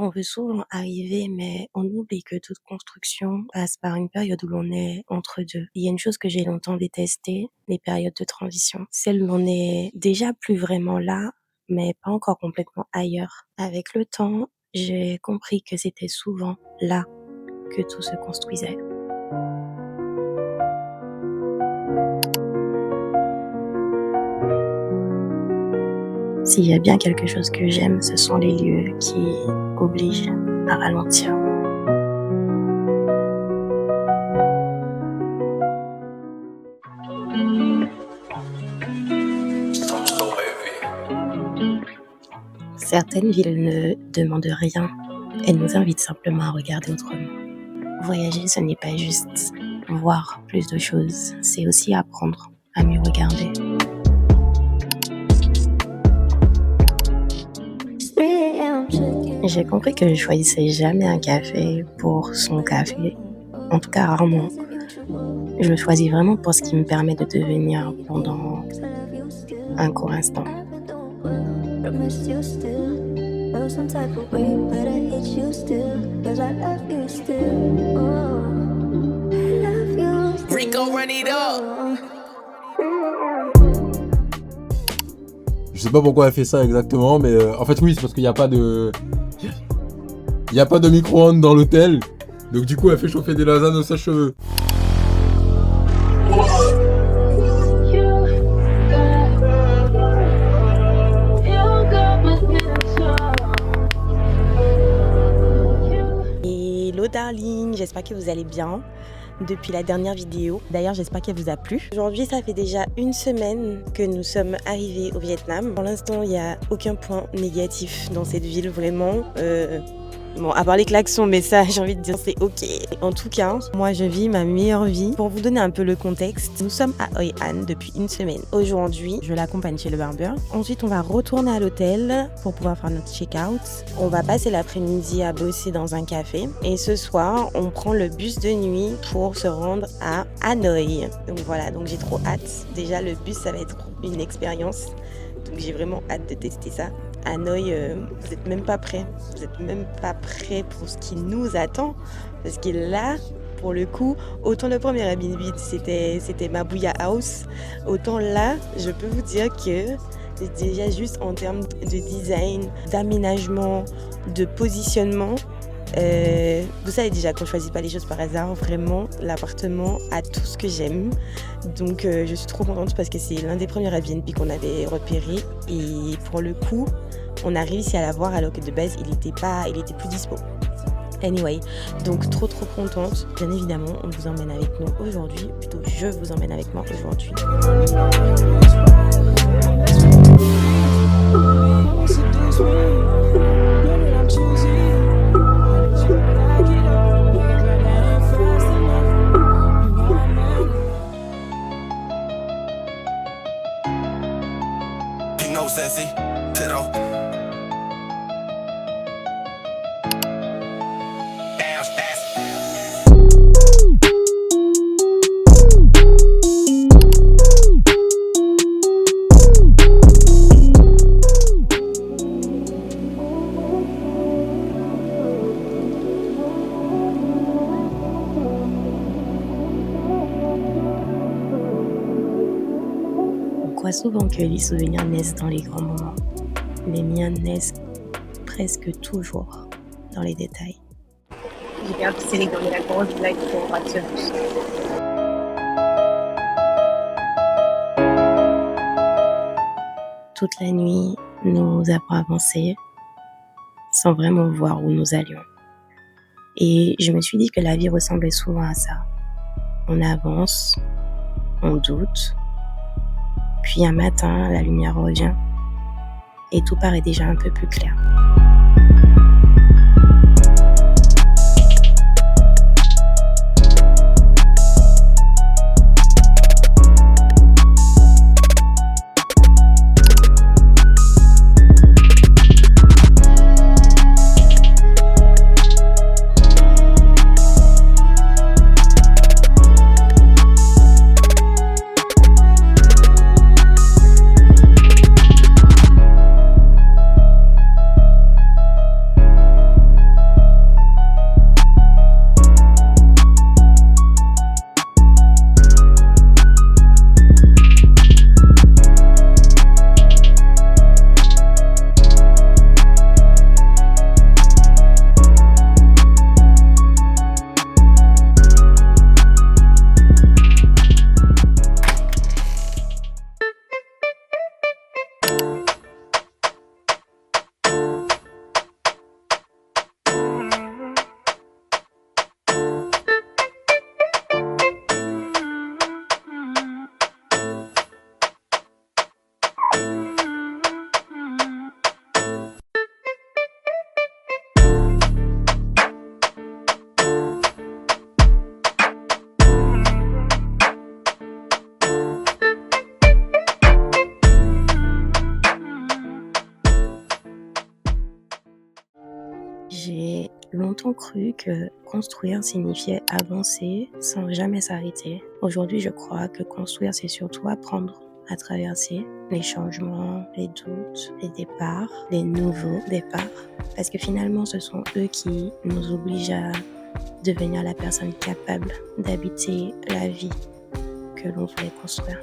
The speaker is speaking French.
On veut souvent arriver, mais on oublie que toute construction passe par une période où l'on est entre deux. Il y a une chose que j'ai longtemps détestée, les périodes de transition. Celles où l'on est déjà plus vraiment là, mais pas encore complètement ailleurs. Avec le temps, j'ai compris que c'était souvent là que tout se construisait. S'il y a bien quelque chose que j'aime, ce sont les lieux qui obligent à ralentir. Certaines villes ne demandent rien, elles nous invitent simplement à regarder autrement. Voyager, ce n'est pas juste voir plus de choses, c'est aussi apprendre à mieux regarder. J'ai compris que je choisissais jamais un café pour son café, en tout cas rarement. Je le choisis vraiment pour ce qui me permet de devenir pendant un court instant. Je sais pas pourquoi elle fait ça exactement, mais en fait oui, c'est parce qu'il n'y a pas de... Il n'y a pas de micro-ondes dans l'hôtel, donc du coup elle fait chauffer des lasagnes au sèche-cheveux. Hello darling, j'espère que vous allez bien depuis la dernière vidéo. D'ailleurs, j'espère qu'elle vous a plu. Aujourd'hui, ça fait déjà une semaine que nous sommes arrivés au Vietnam. Pour l'instant, il n'y a aucun point négatif dans cette ville, vraiment. Bon, à part les klaxons, mais ça, j'ai envie de dire, c'est ok. En tout cas, moi, je vis ma meilleure vie. Pour vous donner un peu le contexte, nous sommes à Hoi An depuis une semaine. Aujourd'hui, je l'accompagne chez le barbeur. Ensuite, on va retourner à l'hôtel pour pouvoir faire notre check-out. On va passer l'après-midi à bosser dans un café. Et ce soir, on prend le bus de nuit pour se rendre à Hanoï. Donc voilà, donc j'ai trop hâte. Déjà, le bus, ça va être une expérience. Donc j'ai vraiment hâte de tester ça. Hanoï, vous n'êtes même pas prêts. Vous n'êtes même pas prêts pour ce qui nous attend. Parce que là, pour le coup, autant le premier Airbnb, c'était ma bouilla house. Autant là, je peux vous dire que déjà juste en termes de design, d'aménagement, de positionnement, vous savez déjà qu'on ne choisit pas les choses par hasard. Vraiment, l'appartement a tout ce que j'aime. Donc je suis trop contente parce que c'est l'un des premiers Airbnb qu'on avait repéré. Et pour le coup, on a réussi à l'avoir alors que de base, il était plus dispo. Anyway, donc trop contente. Bien évidemment, on vous emmène avec nous aujourd'hui. Plutôt, je vous emmène avec moi aujourd'hui. On croit souvent que les souvenirs naissent dans les grands moments. Les miens naissent presque toujours dans les détails. J'ai bien sélectionné la grosse blague pour rassurer. Toute la nuit, nous avons avancé sans vraiment voir où nous allions. Et je me suis dit que la vie ressemblait souvent à ça. On avance, on doute, puis un matin, la lumière revient et tout paraît déjà un peu plus clair. J'ai longtemps cru que construire signifiait avancer sans jamais s'arrêter. Aujourd'hui, je crois que construire, c'est surtout apprendre à traverser les changements, les doutes, les départs, les nouveaux départs. Parce que finalement, ce sont eux qui nous obligent à devenir la personne capable d'habiter la vie que l'on voulait construire.